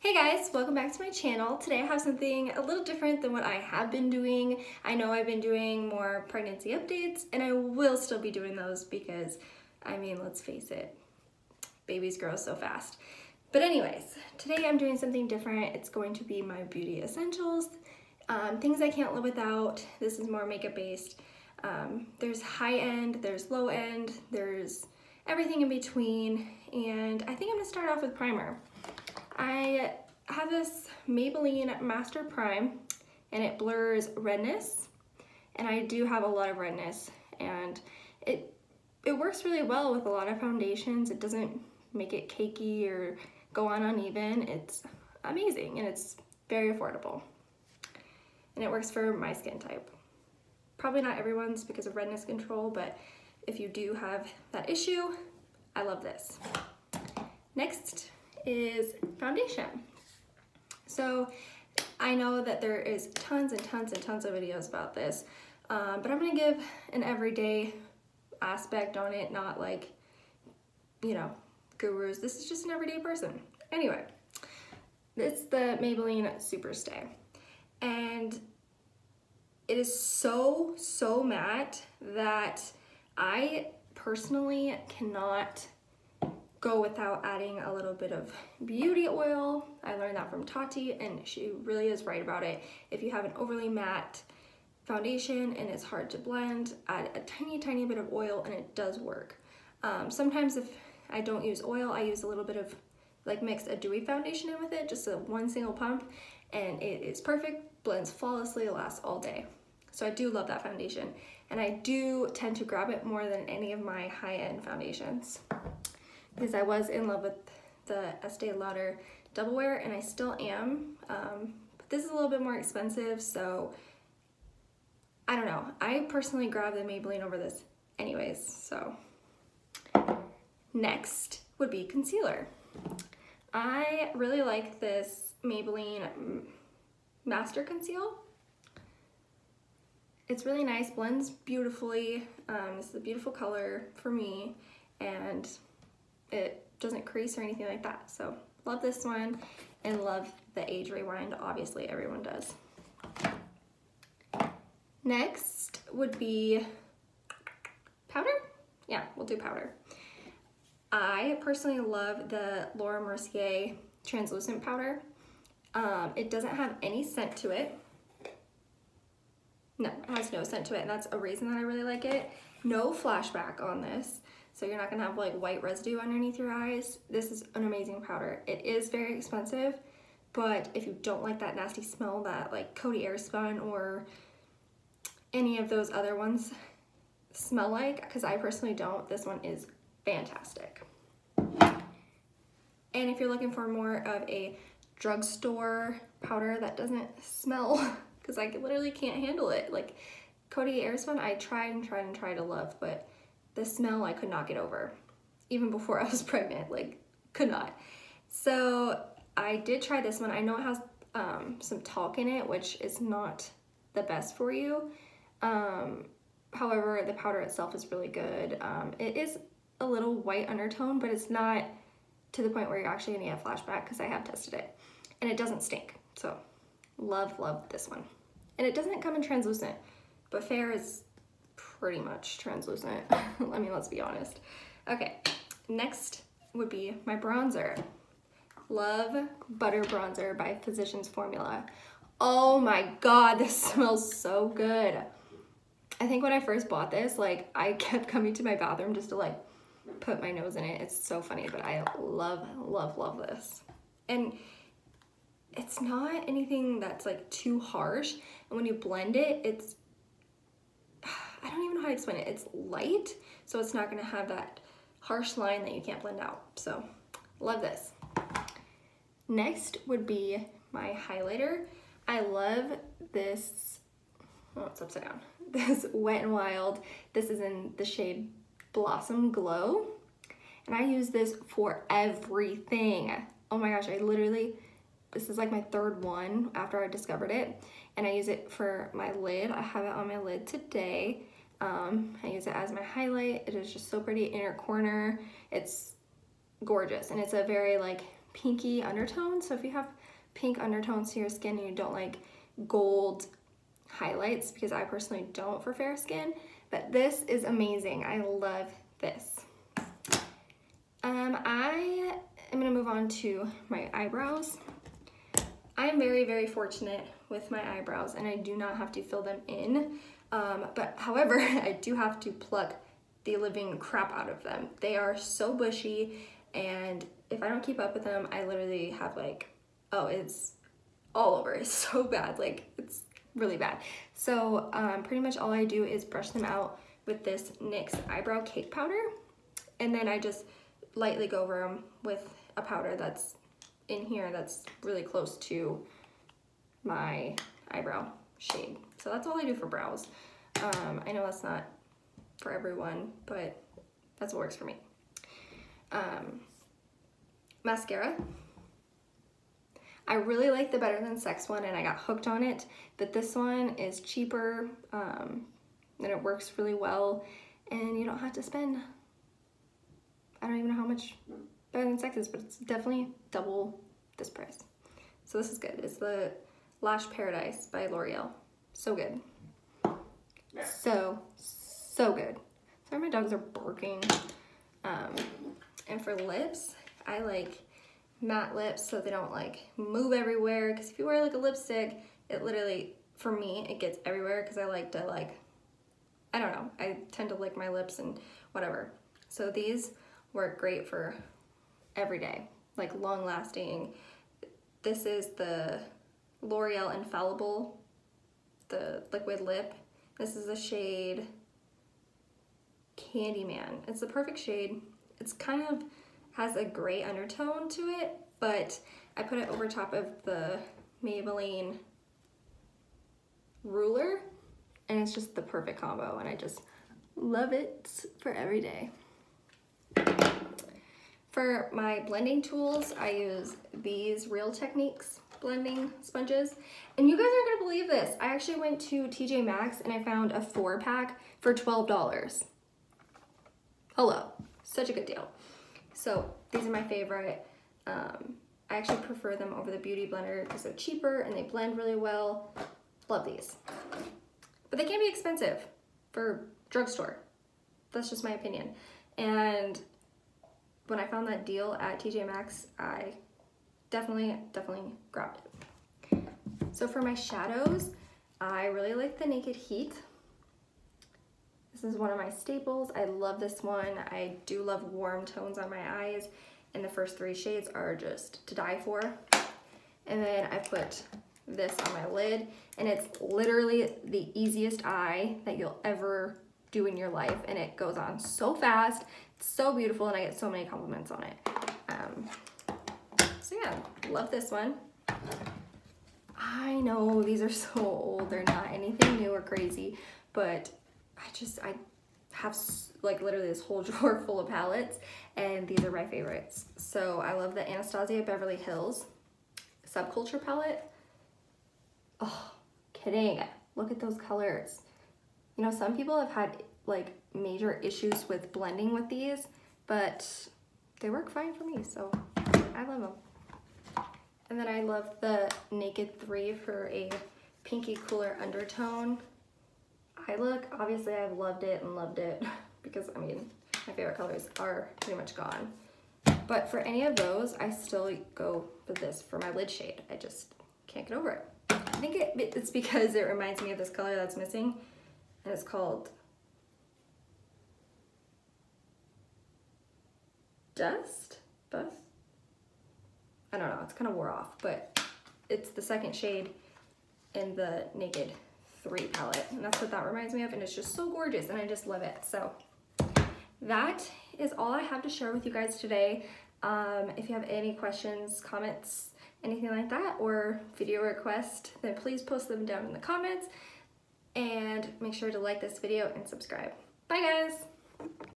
Hey guys, welcome back to my channel. Today I have something a little different than what I have been doing. I know I've been doing more pregnancy updates and I will still be doing those because, I mean, let's face it, babies grow so fast. But anyways, today I'm doing something different. It's going to be my beauty essentials, things I can't live without. This is more makeup based. There's high end, there's low end, there's everything in between, and I think I'm gonna start off with primer. I have this Maybelline Master Prime and it blurs redness, and I do have a lot of redness, and it works really well with a lot of foundations. It doesn't make it cakey or go on uneven. It's amazing and it's very affordable, and it works for my skin type. Probably not everyone's because of redness control, but if you do have that issue, I love this. Next is foundation. So I know that there is tons and tons and tons of videos about this, but I'm gonna give an everyday aspect on it, not like, you know, gurus. This is just an everyday person. Anyway, it's the Maybelline Superstay, and it is so matte that I personally cannot go without adding a little bit of beauty oil. I learned that from Tati, and she really is right about it. If you have an overly matte foundation and it's hard to blend, add a tiny bit of oil and it does work. Sometimes if I don't use oil, I use a little bit of, like, mix a dewy foundation in with it, just one single pump, and it is perfect, blends flawlessly, lasts all day. So I do love that foundation, and I do tend to grab it more than any of my high-end foundations, because I was in love with the Estee Lauder Double Wear, and I still am, but this is a little bit more expensive, so I don't know. I personally grab the Maybelline over this anyways, so. Next would be concealer. I really like this Maybelline Master Conceal. It's really nice, blends beautifully. This is a beautiful color for me, and it doesn't crease or anything like that. So love this one, and love the Age Rewind. Obviously everyone does. Next would be powder. Yeah, we'll do powder. I personally love the Laura Mercier translucent powder. It doesn't have any scent to it. No, it has no scent to it, and that's a reason that I really like it. No flashback on this, so you're not gonna have like white residue underneath your eyes. This is an amazing powder. It is very expensive, but if you don't like that nasty smell that like Coty Airspun or any of those other ones smell like, because I personally don't, this one is fantastic. And if you're looking for more of a drugstore powder that doesn't smell, because I literally can't handle it, like Coty Airspun, I tried to love, but the smell I could not get over, even before I was pregnant, like could not. So I did try this one. I know it has some talc in it, which is not the best for you. However, the powder itself is really good. It is a little white undertone, but it's not to the point where you're actually gonna get a flashback, because I have tested it, and it doesn't stink. So love this one. And it doesn't come in translucent, but Fair is pretty much translucent. I mean, let's be honest. Okay, next would be my bronzer. Love Butter Bronzer by Physicians Formula. Oh my God, this smells so good. I think when I first bought this, like, I kept coming to my bathroom just to like put my nose in it. It's so funny, but I love this. And it's not anything that's like too harsh, and when you blend it, it's, I don't even know how to explain it. It's light, so it's not gonna have that harsh line that you can't blend out. So love this. Next would be my highlighter. I love this, oh, it's upside down. This Wet n Wild. This is in the shade Blossom Glow, and I use this for everything. Oh my gosh, I literally, this is like my third one after I discovered it, and I use it for my lid. I have it on my lid today. I use it as my highlight. It is just so pretty. Inner corner, it's gorgeous, and it's a very like pinky undertone. So if you have pink undertones to your skin and you don't like gold highlights, because I personally don't for fair skin, but this is amazing. I love this. I am gonna move on to my eyebrows. I'm very, very fortunate with my eyebrows and I do not have to fill them in. But however, I do have to pluck the living crap out of them. They are so bushy, and if I don't keep up with them, I literally have like, oh, it's all over. It's so bad, like it's really bad. So pretty much all I do is brush them out with this NYX eyebrow cake powder, and then I just lightly go over them with a powder that's in here that's really close to my eyebrow shade. So that's all I do for brows. I know that's not for everyone, but that's what works for me. Mascara. I really like the Better Than Sex one and I got hooked on it, but this one is cheaper and it works really well, and you don't have to spend, I don't even know how much Better Than Sex is, but it's definitely double this price. So this is good. It's the Lash Paradise by L'Oreal. So good. So good. Sorry, my dogs are barking. And for lips, I like matte lips so they don't like move everywhere, because if you wear like a lipstick, it literally, for me, it gets everywhere because I like to like, I don't know, I tend to lick my lips and whatever. So these work great for every day, like long lasting. This is the L'Oreal Infallible, the liquid lip. This is the shade Candyman. It's the perfect shade. It's kind of has a gray undertone to it, but I put it over top of the Maybelline Ruler, and it's just the perfect combo, and I just love it for every day. For my blending tools, I use these Real Techniques blending sponges. And you guys aren't gonna believe this. I actually went to TJ Maxx and I found a 4-pack for $12. Hello, such a good deal. So these are my favorite. I actually prefer them over the Beauty Blender because they're cheaper and they blend really well. Love these. But they can be expensive for drugstore. That's just my opinion. And when I found that deal at TJ Maxx, I definitely grabbed it. So for my shadows, I really like the Naked Heat. This is one of my staples. I love this one. I do love warm tones on my eyes, and the first 3 shades are just to die for. And then I put this on my lid, and it's literally the easiest eye that you'll ever do in your life, and it goes on so fast. It's so beautiful, and I get so many compliments on it. So yeah, love this one. I know these are so old, they're not anything new or crazy, but I have like literally this whole drawer full of palettes, and these are my favorites. So I love the Anastasia Beverly Hills Subculture palette. Oh, kidding. Look at those colors. You know, some people have had like major issues with blending with these, but they work fine for me, so I love them. And then I love the Naked 3 for a pinky cooler undertone eye look. Obviously I've loved it and loved it because I mean, my favorite colors are pretty much gone. But for any of those, I still go with this for my lid shade. I just can't get over it. I think it's because it reminds me of this color that's missing, and it's called Dust? I don't know, it's kind of wore off, but it's the second shade in the Naked 3 palette, and that's what that reminds me of, and it's just so gorgeous, and I just love it. So that is all I have to share with you guys today. If you have any questions, comments, anything like that, or video requests, then please post them down in the comments, and make sure to like this video and subscribe. Bye guys!